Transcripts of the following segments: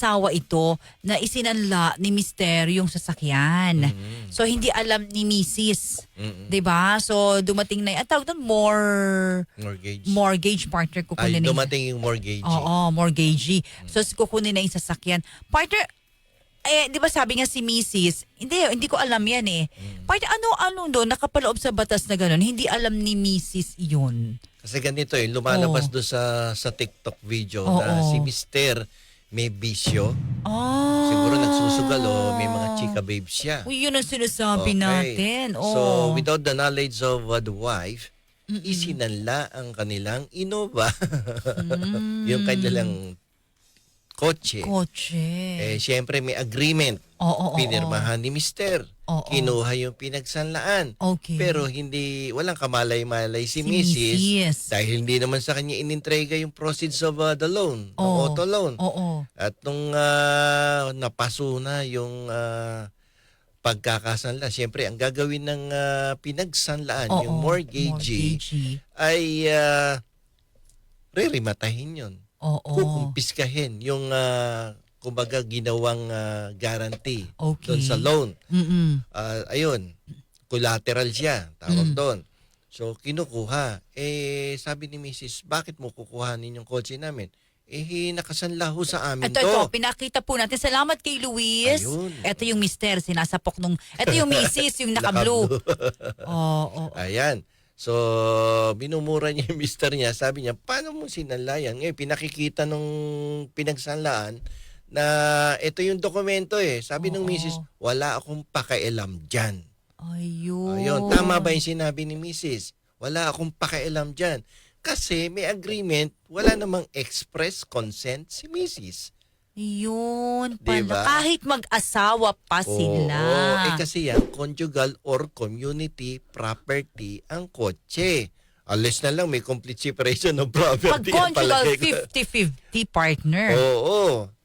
asawa ito na isinanla ni Mister yung sasakyan. So hindi alam ni Mrs. 'Di ba? So dumating na ang tawag doon mortgage partner kukunin na. Dumating yung mortgage. Oo, mortgagee. So kukunin na yung sasakyan. Partner, di ba sabi nga si Mrs., hindi ko alam yan eh. Partner, ano doon, nakapaloob sa batas na gano'n, hindi alam ni Mrs. yun. Kasi ganito lumalabas doon sa TikTok video na si Mister may bisyo. Siguro nagsusugal o may mga chika babes siya. Yun ang sinasabi natin. So, without the knowledge of the wife, isinanla ang kanilang Innova. Yung kanilang kotse. Siyempre may agreement. Pinirmahan ni Mister. Kinuha yung pinagsanlaan. Pero walang kamalay-malay si Mrs. Dahil hindi naman sa kanya inintrega yung proceeds of the loan, ng auto loan. At nung napaso na yung pagkakasanla, siyempre ang gagawin ng pinagsanlaan, yung mortgagee, ay re-rematahin yun. Kukumpiskahin yung kumbaga ginawang guarantee doon sa loan. Ayun, collateral siya, tawag doon. So kinukuha. Sabi ni Mrs., bakit mo kukuhanin yung kotse namin? Nakasanla ho sa amin to. Ito, pinakita po natin. Salamat kay Luis. Ayun. Ito yung Mister, sinasapok nung... Ito yung Mrs., yung naka-blue. Ayan. So, binumura niya yung mister niya. Sabi niya, paano mo sinanlayan? Ngayon, pinakikita nung pinagsanlaan na ito yung dokumento Sabi ng misis, wala akong pakialam dyan. Ayun. Tama ba yung sinabi ni misis? Wala akong pakialam dyan. Kasi may agreement, wala namang express consent si misis. Yun pala. Diba? Kahit mag-asawa pa sila. Kasi yan, conjugal or community property ang kotse. Unless na lang may complete separation of property. Pag conjugal, 50-50 partner.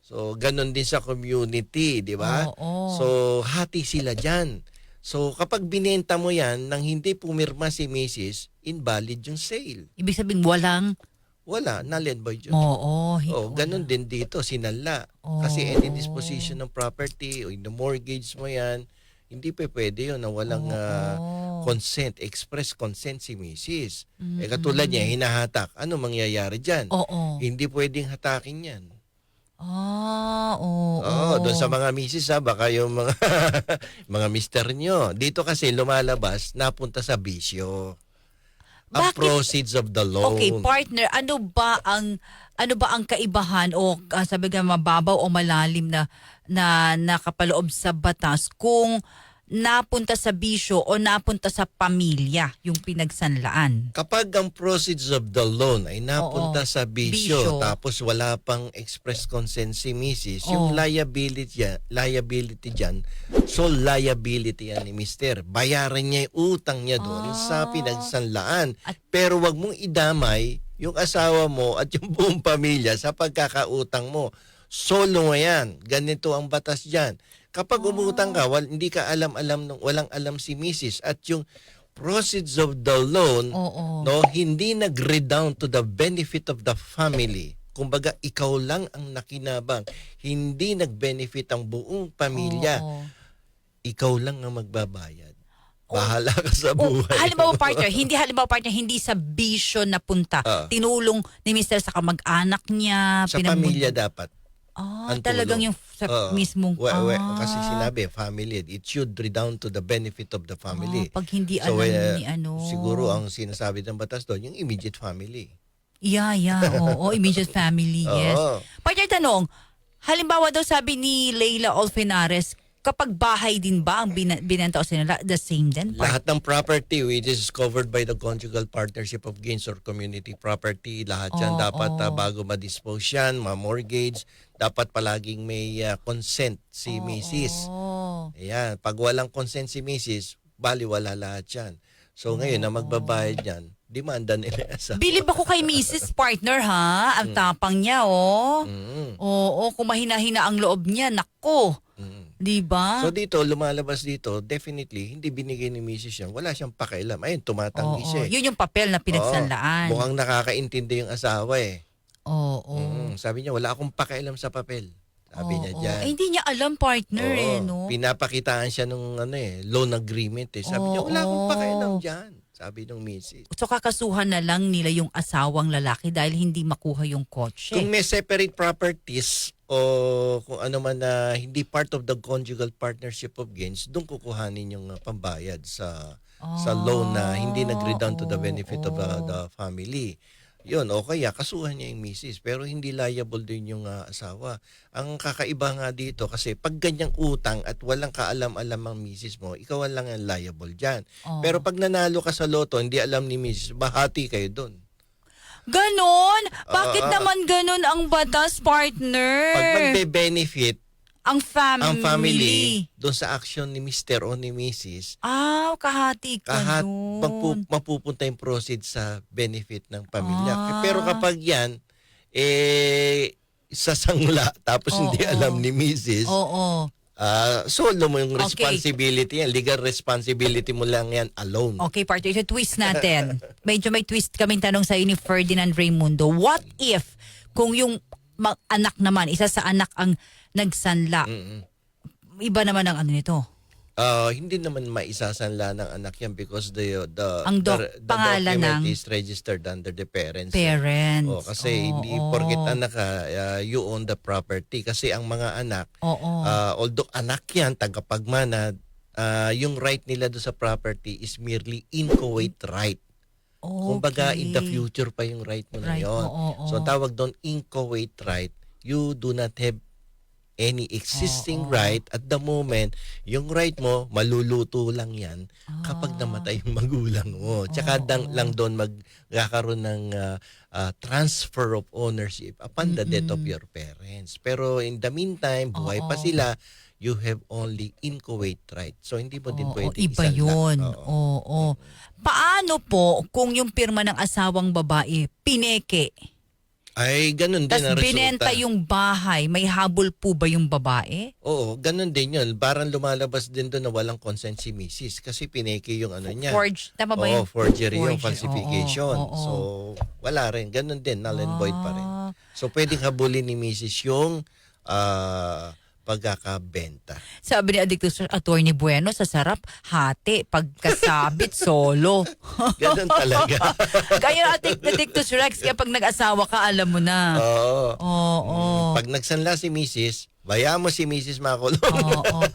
So, ganun din sa community, di ba? So, hati sila dyan. So, kapag binenta mo yan nang hindi pumirma si Mrs., invalid yung sale. Ibig sabihin, wala, null and void yun. Ganun din dito, sinala. Kasi any disposition ng property o in the mortgage mo yan, hindi pwede yun na walang consent, express consent si Mrs. Katulad niya, hinahatak. Ano mangyayari dyan? Hindi pwedeng hatakin yan. Doon sa mga Mrs. baka yung mga, mga mister nyo. Dito kasi lumalabas, napunta sa bisyo. Ang proceeds of the loan. Okay, partner, ano ba ang kaibahan o sabi nga mababaw o malalim na nakapaloob sa batas kung napunta sa bisyo o napunta sa pamilya yung pinagsanlaan? Kapag ang proceeds of the loan ay napunta sa bisyo, tapos wala pang express consent si Mrs., yung liability dyan, so liability yan ni Mister. Bayaran niya yung utang niya doon sa pinagsanlaan. Pero wag mong idamay yung asawa mo at yung buong pamilya sa pagkakautang mo. Solo mo yan. Ganito ang batas dyan. Kapag umutang ka, hindi ka walang alam si Mrs. at yung proceeds of the loan, hindi nag-redound to the benefit of the family. Kumbaga, ikaw lang ang nakinabang. Hindi nag-benefit ang buong pamilya. Ikaw lang ang magbabayad. Bahala ka sa buhay. Halimbawa partner, hindi sa bisyo napunta. Tinulong ni Mr. sa kamag-anak niya. Sa pamilya dapat. Talagang yung sa mismong... kasi sinabi, family. It should redound to the benefit of the family. Pag hindi alam ni ano... Siguro ang sinasabi ng batas doon, yung immediate family. Immediate family, yes. Partner, tanong, halimbawa daw sabi ni Leila Olfenares, kapag bahay din ba ang binenta o sinala, the same din? Lahat ng property which is covered by the conjugal partnership of gains or community property, lahat yan dapat bago ma-dispose yan, ma-mortgage, dapat palaging may consent si Mrs. Ayan, pag walang consent si Mrs., baliwala lahat yan. So ngayon na magbabayad yan, demanda nila sa... Bilib ako kay Mrs. Partner ha, ang tapang niya kung mahina-hina ang loob niya, nako. Diba? So dito, lumalabas dito, definitely, hindi binigay ni Mrs. yan. Wala siyang pakialam. Ayun, tumatanggi siya. Yun yung papel na pinagsanlaan. Mukhang nakakaintindi yung asawa Sabi niya, wala akong pakialam sa papel. Sabi niya Oo. diyan. Hindi niya alam, partner, no? Pinapakitaan siya nung loan agreement eh. Sabi niya, wala akong Oo. pakialam diyan. Sabi nung misis. So kakasuhan na lang nila yung asawang lalaki dahil hindi makuha yung kotse. Kung may separate properties o kung ano man na hindi part of the conjugal partnership of gains, doon kukuhanin yung pambayad sa loan na hindi nag-redound to the benefit of the family. Yun, o kaya kasuhan niya yung misis pero hindi liable din yung asawa. Ang kakaiba nga dito kasi pag ganyang utang at walang kaalam-alam ang misis mo, ikaw lang ang liable dyan. Pero pag nanalo ka sa loto, hindi alam ni misis, bahati kayo doon. Ganon? Bakit naman ganon ang batas, partner? Pag magbe-benefit ang ang family doon sa action ni Mr. o ni Mrs. Kahati ka dun. Mapupunta yung proceeds sa benefit ng pamilya. Ah. Pero kapag yan, sasangla tapos hindi alam ni Mrs. Oo. Solo mo yung Okay. responsibility yan. Legal responsibility mo lang yan alone. Okay, partner. Ito twist natin. Medyo may twist kaming tanong sa ni Ferdinand Raimundo. What if kung yung anak naman, isa sa anak ang nagsanla, iba naman ang ano nito? Hindi naman maisasanla ng anak yan because the pangalan document ng is registered under the parents. parents. Kasi hindi porket anak ka, you own the property. Kasi ang mga anak, although anak yan, tagapagmana, yung right nila do sa property is merely inchoate right. Kumbaga, in the future pa yung right mo na yun. So, ang tawag doon, inchoate right. You do not have any existing right at the moment. Yung right mo, maluluto lang yan kapag namatay yung magulang mo. Tsaka lang doon magkakaroon ng transfer of ownership upon the death of your parents. Pero in the meantime, buhay pa sila, you have only inchoate right. So, hindi mo din pwede iba yun. Oo. Paano po kung yung pirma ng asawang babae, pineke? Ay, ganun din ang Tapos resulta. binenta yung bahay, may habol po ba yung babae? Oo, ganun din yun. Parang lumalabas din doon na walang consent si Mrs. Kasi pineke yung ano niya. Tama ba yun? Forgery yung Forgery, falsification. oo. So, wala rin. Ganun din, null and void pa rin. So, pwedeng habulin ni Mrs. yung pagkakabenta. Sabi ni Addictus Attorney Bueno, sa sarap, hati, pagkasabit, solo. Ganun talaga. Kaya Addictus Rex, kapag nag-asawa ka, alam mo na. Oo. Pag nagsanla si Mrs., bayaan mo si Mrs. makulong.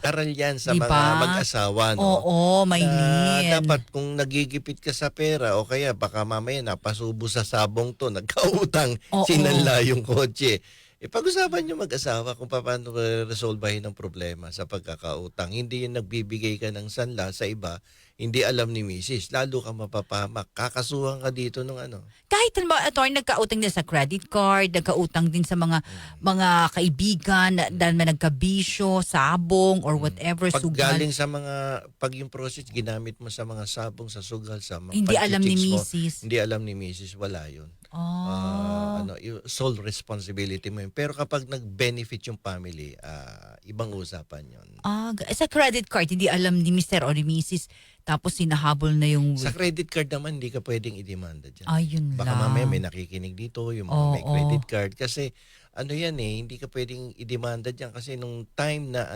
Aral yan sa Diba? mga mag-asawa. No? Oo, Maylin. Dapat kung nagigipit ka sa pera o kaya baka mamaya napasubo sa sabong to, nagkautang, sinanla yung kotse. Pag-usapan nyo mag-asawa kung paano resolbahin ang problema sa pagkakautang. Hindi yung nagbibigay ka ng sanla sa iba, hindi alam ni Mrs. Lalo ka mapapahamak. Kakasuhan ka dito ng ano. Kahit attorney, nagkautang din sa credit card, nagkautang din sa mga kaibigan, dahil may nagkabisyo, sabong, or whatever, Pag sugal. galing sa pag yung process ginamit mo sa mga sabong, sa sugal, sa mga Hindi alam ni pag-chicks mo, Mrs. hindi alam ni Mrs. Wala yun. Yung sole responsibility mo yun. Pero kapag nag-benefit yung family, ibang usapan yun. Sa credit card, hindi alam ni Mr. or ni Mrs. Tapos sinahabol na yung... Sa credit card naman, hindi ka pwedeng idemanda dyan. Ayun Baka lang. mamaya may nakikinig dito, yung mga may credit card. Kasi ano yan hindi ka pwedeng idemanda dyan. Kasi nung time na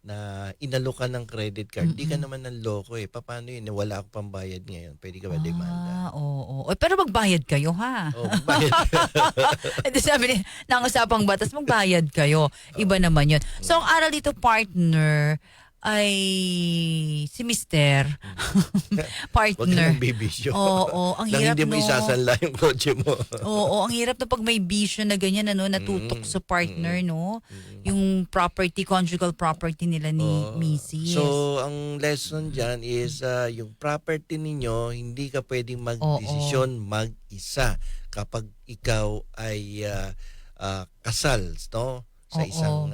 na inalokan ng credit card, di ka naman ng loko Paano yun? Wala akong pambayad ngayon. Pwede ka ba demanda? Oo. Pero magbayad kayo, ha? Bayad ka. Ito sabi ni, nangusapang batas, magbayad kayo. Iba naman yun. So, ang aral dito, partner, ay si Mr. Huwag ka partner. nang bibisyo. Oo, ang Nang hirap hindi mo isasanla yung kotse mo. Oo, ang hirap na pag may bisyo na ganyan, natutok sa partner, no? Yung property, conjugal property nila ni Mrs. So, ang lesson dyan is yung property ninyo, hindi ka pwedeng mag-desisyon mag-isa kapag ikaw ay kasal, no? Sa isang,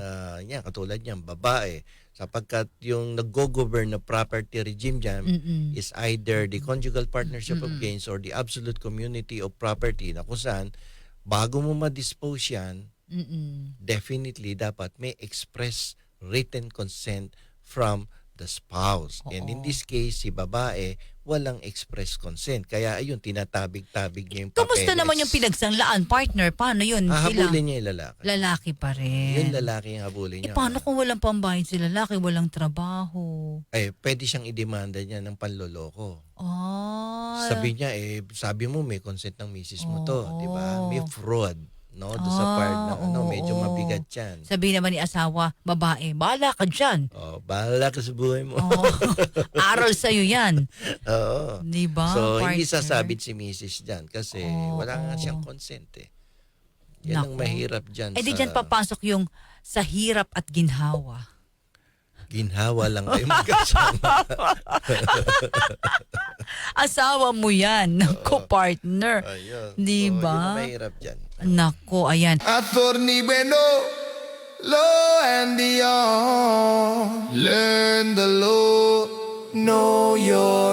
katulad niyan, babae. Sapagkat yung nag-go-govern na property regime dyan is either the conjugal partnership of gains or the absolute community of property na kung saan, bago mo ma-dispose yan, definitely dapat may express written consent from the spouse. And in this case, si babae, walang express consent. Kaya ayun, tinatabig-tabig niya yung papeles. Kumusta naman yung pinagsanglaan, partner? Paano yun? Hahabulin niya yung lalaki. Lalaki pa rin. Yung lalaki yung habulin niya. Paano kung walang pambayad si lalaki, walang trabaho? Pwede siyang idemanda niya ng panloloko. Sabi Sabi niya, sabi mo may consent ng misis mo to, di ba? Oo. May fraud. No, doon sa part na medyo oo. mabigat yan. Sabi naman ni asawa, babae, bahala ka dyan. Bahala ka sa buhay mo. Aral sa'yo yan. Oo. Di ba, So, hindi partner? sasabit si misis dyan kasi wala nga siyang consent eh. Yan ang Naku. mahirap dyan Di dyan papasok yung sa hirap at ginhawa. ginhawa lang kayo magkasama. Asawa mo yan, ko partner. Ayun. Di So, ba? yun ang mahirap dyan. Nako, ayan. Attorney Bueno, law and beyond. Learn the law, know your